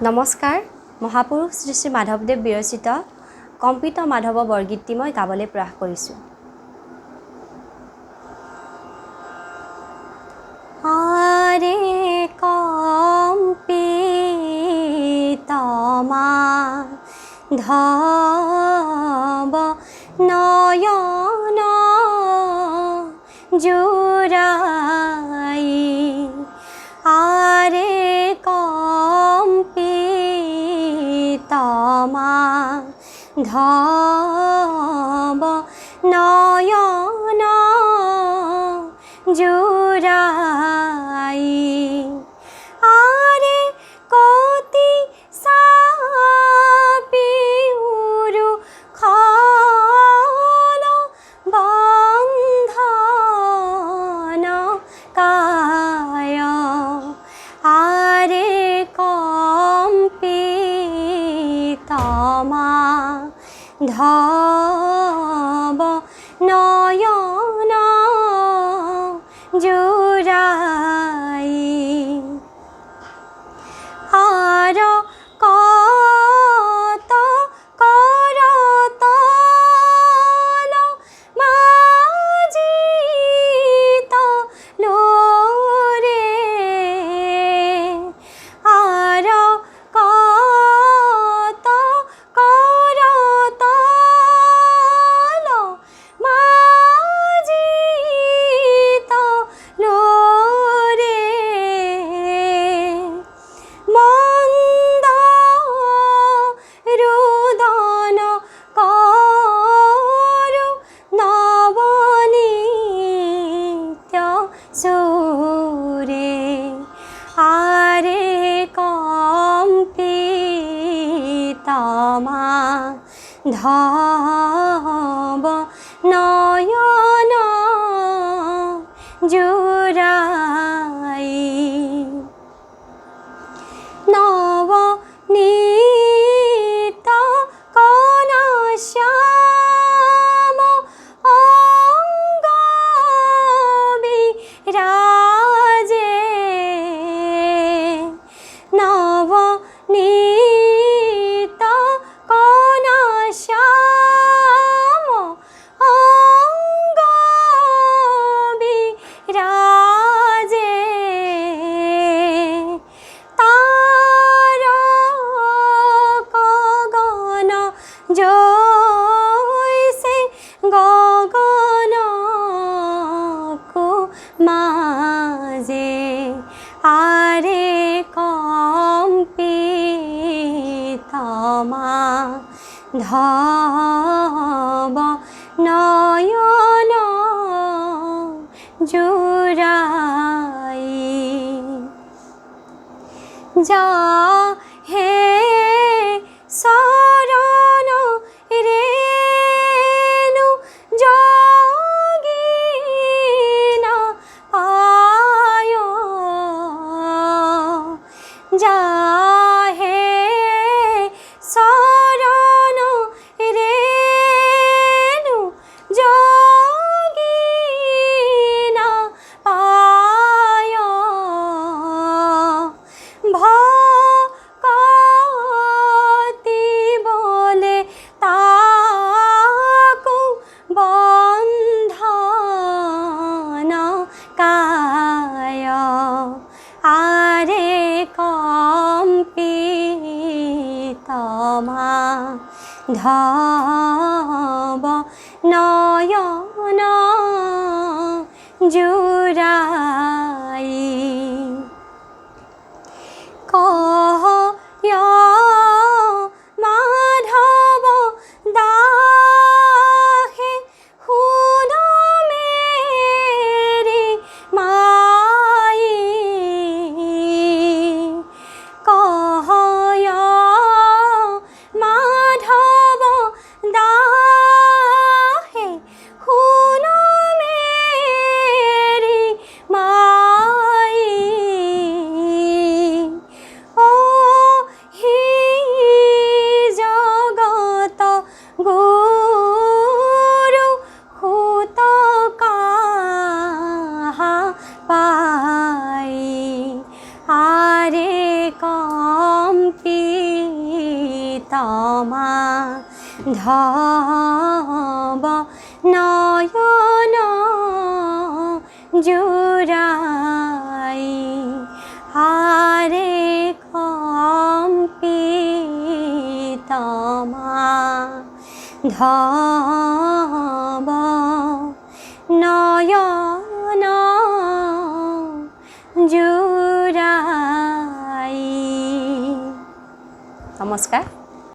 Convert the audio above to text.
নমস্কাৰ মহাপুৰুষ শ্ৰী শ্ৰী মাধৱদেৱ বিৰচিত কম্পিত মাধৱ বৰগীতটি মই গাবলৈ প্ৰয়াস কৰিছোঁ। আৰে কম্পিত মাধৱ নয়ন জুৰাই আৰে কম্পিত মাধৱ নয়ন জুৰাই আৰে কতি চাপি উৰুখল বন্ধন কায় আৰে কম্পিত মাধৱ নয়ন জুৰাই আৰ কত কৰতল মাজিত লোৰে আৰ কত কৰতল মাজিত লোৰে মন্দ ৰুদন কৰো নৱনীত সুৰে আৰে কম্পিত মাধৱ নয়ন জুৰাই নৱনীত কনশ্যাম অংগ বিৰাজে নৱনীত কনশ্যাম অংগ বিৰাজে গগন জৈছে গগন মাজে আৰে কম্পিত মাধৱ নয়ন জুৰাই যাহে শৰণ ৰেণু যোগীন পায় যাহে শৰণ ৰেণু যোগীন পায় ভকতি বলে তাকো বন্ধন কায় আৰে কম্পিত মাধৱ নয়ন জুৰাই কয় মাধৱ দাসে শুন মেৰি মাই কয় মাধৱ দাসে শুন মেৰি হারে কম্পিত মাধব নয়ন জুড়াই হারে কম্পিত মাধব নয়ন জুড়াই। নমস্কাৰ।